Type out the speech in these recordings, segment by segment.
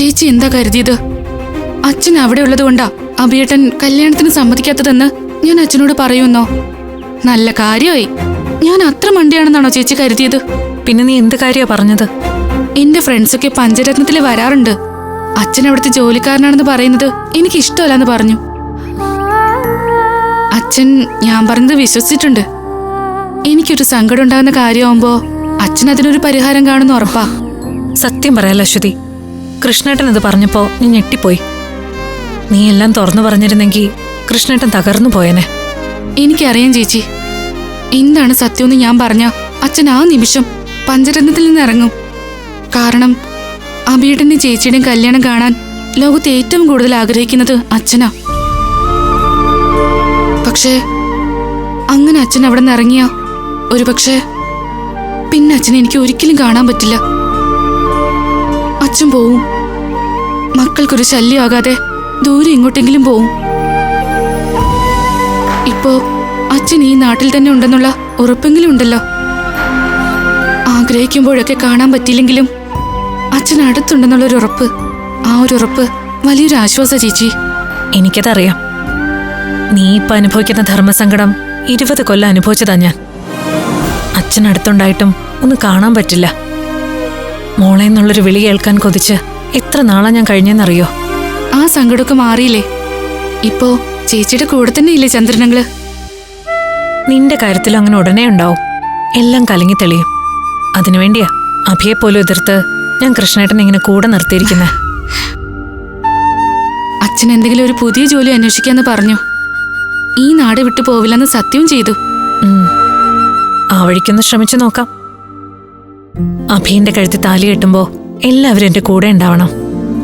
ചേച്ചി എന്താ കരുതിയത്? അച്ഛൻ അവിടെ ഉള്ളതുകൊണ്ടാ അഭിയേട്ടൻ കല്യാണത്തിന് സമ്മതിക്കാത്തതെന്ന് ഞാൻ അച്ഛനോട് പറയുന്നോ? നല്ല കാര്യമായി. ഞാൻ അത്ര മണ്ടിയാണെന്നാണോ ചേച്ചി കരുതിയത്? പിന്നെ നീ എന്ത് കാര്യമാ പറഞ്ഞത്? എന്റെ ഫ്രണ്ട്സൊക്കെ പഞ്ചരത്നത്തിൽ വരാറുണ്ട്. അച്ഛൻ അവിടുത്തെ ജോലിക്കാരനാണെന്ന് പറയുന്നത് എനിക്ക് ഇഷ്ടമല്ലെന്ന് പറഞ്ഞു. അച്ഛൻ ഞാൻ പറഞ്ഞത് വിശ്വസിച്ചിട്ടുണ്ട്. എനിക്കൊരു സങ്കടം ഉണ്ടാകുന്ന കാര്യമാകുമ്പോ അച്ഛൻ അതിനൊരു പരിഹാരം കാണുന്ന ഉറപ്പാ. സത്യം പറയാലോ അശ്വതി, കൃഷ്ണേട്ടൻ ഇത് പറഞ്ഞപ്പോ നീ ഞെട്ടിപ്പോയി. നീ എല്ലാം തുറന്നു പറഞ്ഞിരുന്നെങ്കിൽ കൃഷ്ണേട്ടൻ തകർന്നു പോയനെ. എനിക്കറിയാം ചേച്ചി, എന്താണ് സത്യമെന്ന് ഞാൻ പറഞ്ഞ അച്ഛൻ ആ നിമിഷം പഞ്ചരത്നത്തിൽ നിന്ന് ഇറങ്ങും. കാരണം അഭിയേട്ടന്റെ ചേച്ചിയുടെയും കല്യാണം കാണാൻ ലോകത്ത് ഏറ്റവും കൂടുതൽ ആഗ്രഹിക്കുന്നത് അച്ഛനാ. പക്ഷേ അങ്ങനെ അച്ഛൻ അവിടെ നിന്ന് ഇറങ്ങിയ ഒരു പക്ഷേ പിന്നെ അച്ഛനെ എനിക്ക് ഒരിക്കലും കാണാൻ പറ്റില്ല. അച്ഛൻ പോവും. മക്കൾക്കൊരു ശല്യമാകാതെ ദൂരെ എങ്ങോട്ടെങ്കിലും പോവും. ഇപ്പോ അച്ഛൻ ഈ നാട്ടിൽ തന്നെ ഉണ്ടെന്നുള്ള ഉറപ്പെങ്കിലും ഉണ്ടല്ലോ. ആഗ്രഹിക്കുമ്പോഴൊക്കെ കാണാൻ പറ്റിയില്ലെങ്കിലും അച്ഛൻ അടുത്തുണ്ടെന്നുള്ളൊരു ഉറപ്പ്, ആ ഒരു ഉറപ്പ് വലിയൊരു ആശ്വാസ ചേച്ചി. എനിക്കതറിയാം. നീ ഇപ്പൊ അനുഭവിക്കുന്ന ധർമ്മസങ്കടം 20 കൊല്ലം അനുഭവിച്ചതാ ഞാൻ. അച്ഛൻ അടുത്തുണ്ടായിട്ടും ഒന്ന് കാണാൻ പറ്റില്ല. മോളെ എന്നുള്ളൊരു വിളി കേൾക്കാൻ കൊതിച്ച് എത്ര നാളാ ഞാൻ കഴിഞ്ഞെന്നറിയോ? ആ സങ്കടമൊക്കെ മാറിയില്ലേ? ഇപ്പോ ചേച്ചിയുടെ കൂടെ തന്നെ ഇല്ലേ ചന്ദ്രനങ്ങള്? നിന്റെ കാര്യത്തിലും അങ്ങനെ ഉടനെ ഉണ്ടാവും. എല്ലാം കലങ്ങി തെളിയും. അതിനുവേണ്ടിയാ അഭിയെപ്പോലും എതിർത്ത് ഞാൻ കൃഷ്ണേട്ടനെ ഇങ്ങനെ കൂടെ നിർത്തിയിരിക്കുന്നെ. അച്ഛൻ എന്തെങ്കിലും ഒരു പുതിയ ജോലി അന്വേഷിക്കാന്ന് പറഞ്ഞു. ഈ നാട് വിട്ടു പോവില്ലെന്ന് സത്യവും ചെയ്തു. ആ വഴിക്കൊന്ന് ശ്രമിച്ചു നോക്കാം. അഭിന്റെ കഴുത്തി താലി കെട്ടുമ്പോ എല്ലാവരും എന്റെ കൂടെ ഉണ്ടാവണം.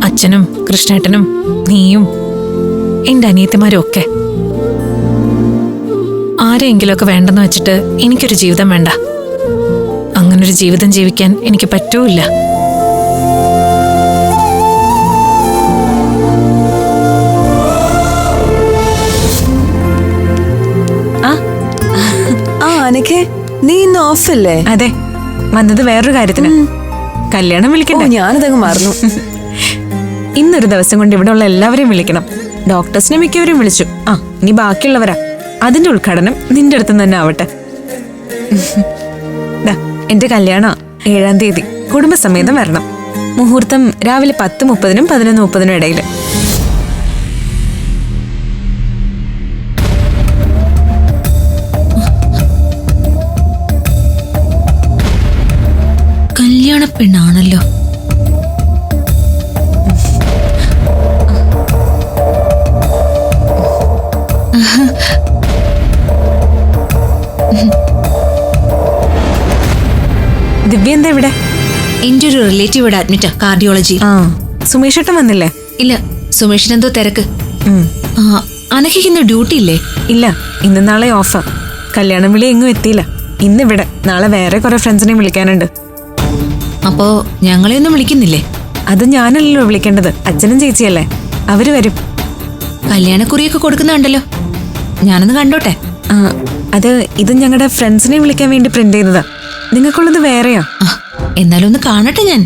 അച്ഛനും കൃഷ്ണേട്ടനും നീയും എന്റെ അനിയത്തിമാരും ഒക്കെ. ആരെയെങ്കിലുമൊക്കെ വേണ്ടെന്ന് വെച്ചിട്ട് എനിക്കൊരു ജീവിതം വേണ്ട. അങ്ങനൊരു ജീവിതം ജീവിക്കാൻ എനിക്ക് പറ്റൂല്ല. അനക്കെ നീ ഇന്ന് ഓഫല്ലേ? അതെ, വന്നത് വേറൊരു കാര്യത്തിന്. കല്യാണം വിളിക്കണ്ടേ? ഞാനതങ്ങ് മറന്നു. ഇന്നൊരു ദിവസം കൊണ്ട് ഇവിടെ ഉള്ള എല്ലാവരെയും വിളിക്കണം. ഡോക്ടേഴ്സിനെ മിക്കവരെയും വിളിച്ചു. ഇനി ബാക്കിയുള്ളവരാ. അതിന്റെ ഉദ്ഘാടനം നിന്റെ അടുത്ത് തന്നെ ആവട്ടെ. എന്റെ കല്യാണം 7-ാം തീയതി കുടുംബസമേതം വരണം. മുഹൂർത്തം രാവിലെ 10:30-നും 11:30-നും ഇടയിൽ. കല്യാണ പെണ്ണാണല്ലോ. ദിവ്യ എന്താ ഇവിടെ? എന്റെ ഒരു റിലേറ്റീവ് ഇവിടെ അഡ്മിറ്റാ, കാർഡിയോളജി. സുമേഷ് ഏട്ടൻ വന്നില്ലേ? ഇല്ല, സുമേഷിന് എന്തോ തിരക്ക്. അനഘയ്ക്ക് ഇന്ന് ഡ്യൂട്ടി ഇല്ലേ? ഇല്ല, ഇന്ന് നാളെ ഓഫാ. കല്യാണം വിളി എങ്ങും എത്തിയില്ല. ഇന്നിവിടെ, നാളെ വേറെ കുറെ ഫ്രണ്ട്സിനെയും വിളിക്കാനുണ്ട്. അപ്പോ ഞങ്ങളെയൊന്നും വിളിക്കുന്നില്ലേ? അത് ഞാനല്ലല്ലോ വിളിക്കേണ്ടത്, അച്ഛനും ചേച്ചിയല്ലേ. അവര് വരും. കല്യാണക്കുറിയൊക്കെ കൊടുക്കുന്നുണ്ടല്ലോ, ഞാനൊന്ന് കണ്ടോട്ടെ. അത് ഇത് ഞങ്ങളുടെ ഫ്രണ്ട്സിനെ വിളിക്കാൻ വേണ്ടി പ്രിന്റ് ചെയ്തതാ. നിങ്ങൾക്കുള്ളത് വേറെയാ. എന്നാലും ഒന്ന് കാണട്ടെ ഞാൻ.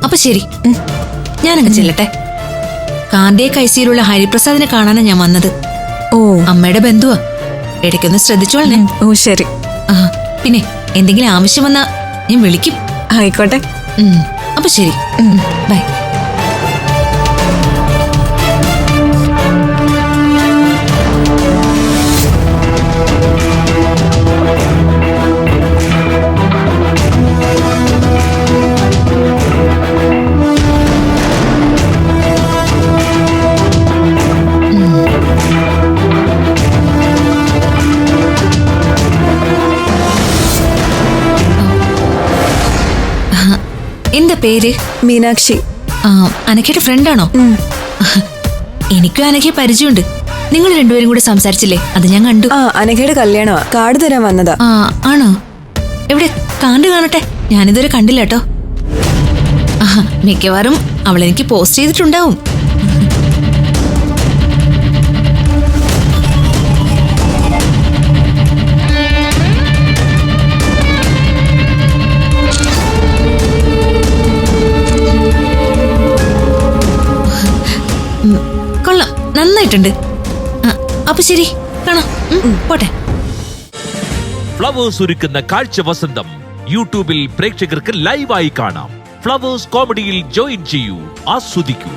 അപ്പൊ ശരി, ഞാനങ്ങ് ചെല്ലട്ടെ. കാർഡിയക് ഐസിയിലുള്ള ഹരിപ്രസാദിനെ കാണാനാണ് ഞാൻ വന്നത്. അമ്മയുടെ ബന്ധുവാ. ഇടയ്ക്കൊന്ന് ശ്രദ്ധിച്ചോളേ. ശരി. പിന്നെ എന്തെങ്കിലും ആവശ്യം വന്നാ ഞാൻ വിളിക്കും. ആയിക്കോട്ടെ. അപ്പൊ ശരി, ബൈ. എന്താ പേര്? മീനാക്ഷി. അനഘയുടെ ഫ്രണ്ടാണോ? എനിക്കും അനഘയെ പരിചയമുണ്ട്. നിങ്ങൾ രണ്ടുപേരും കൂടെ സംസാരിച്ചില്ലേ? അത് ഞാൻ കണ്ടു. അനഘയുടെ കല്യാണമാ, കാർഡ് തരാൻ വന്നതാ. ആണോ? എവിടെ കാർഡ് കാണട്ടെ, ഞാനിതുവരെ കണ്ടില്ല കേട്ടോ. മിക്കവാറും അവൾ എനിക്ക് പോസ്റ്റ് ചെയ്തിട്ടുണ്ടാവും. കൊള്ളാം, നന്നായിട്ടുണ്ട്. അപ്പൊ ശരി, കാണാം. പോട്ടെ. ഫ്ലവേഴ്സ് ഒരുക്കുന്ന കാഴ്ച വസന്തം യൂട്യൂബിൽ പ്രേക്ഷകർക്ക് ലൈവായി കാണാം. ഫ്ലവേഴ്സ് കോമഡിയിൽ ജോയിൻ ചെയ്യൂ, ആസ്വദിക്കൂ.